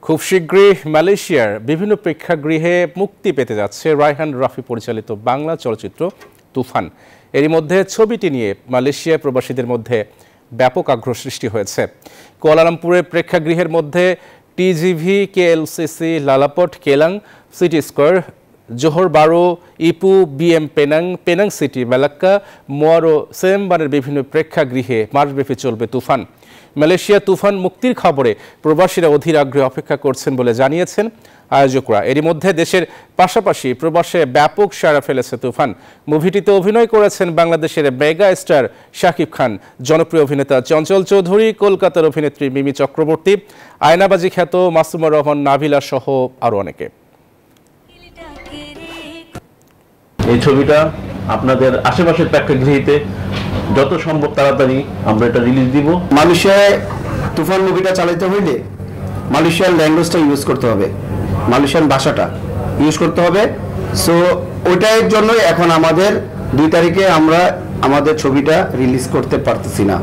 খুব শীঘ্রই মালয়েশিয়ার বিভিন্ন প্রেক্ষাগৃহে মুক্তি পেতে যাচ্ছে রায়হান রাফি পরিচালিত বাংলা চলচ্চিত্র তুফান। এরই মধ্যে ছবিটি নিয়ে মালয়েশিয়া প্রবাসীদের মধ্যে ব্যাপক আগ্রহ সৃষ্টি হয়েছে। কুয়ালালামপুরের প্রেক্ষাগৃহের মধ্যে TGV, KLCC, LaLaport, Klang, city square, Johor Bahru, Ipoh, BM Penang, Penang city, Malacca, মোয়ারো, সেমবানের বিভিন্ন প্রেক্ষাগৃহে মাসব্যাপী চলবে তুফান। মালয়েশিয়া তুফান মুক্তির খবরে প্রবাসীরা অধীর আগ্রহে অপেক্ষা করছেন বলে জানিয়েছেন আয়োজকরা। এরই মধ্যে দেশের পাশাপাশি প্রবাসে ব্যাপক সাড়া ফেলেছে তুফান। মুভিটিতে অভিনয় করেছেন বাংলাদেশের মেগা স্টার শাকিব খান, জনপ্রিয় অভিনেতা চঞ্চল চৌধুরী, কলকাতার অভিনেত্রী মিমি চক্রবর্তী, আয়নাবাজি খ্যাত মাসুমা রহমান নাভিলা সহ আরও অনেকে। এই ছবিটা আপনাদের আশেপাশের প্রেক্ষাগৃহীতে যত সম্ভব তাড়াতাড়ি আমরা এটা রিলিজ দিব। মালয়েশিয়ায় তুফান মুভিটা চালাতে হইলে মালয়েশিয়ার ল্যাঙ্গুয়েজটা ইউজ করতে হবে, মালয়েশিয়ান ভাষাটা ইউজ করতে হবে। সো ওইটার জন্যই এখন আমাদের 2 তারিখে আমরা আমাদের ছবিটা রিলিজ করতে পারতেছি না।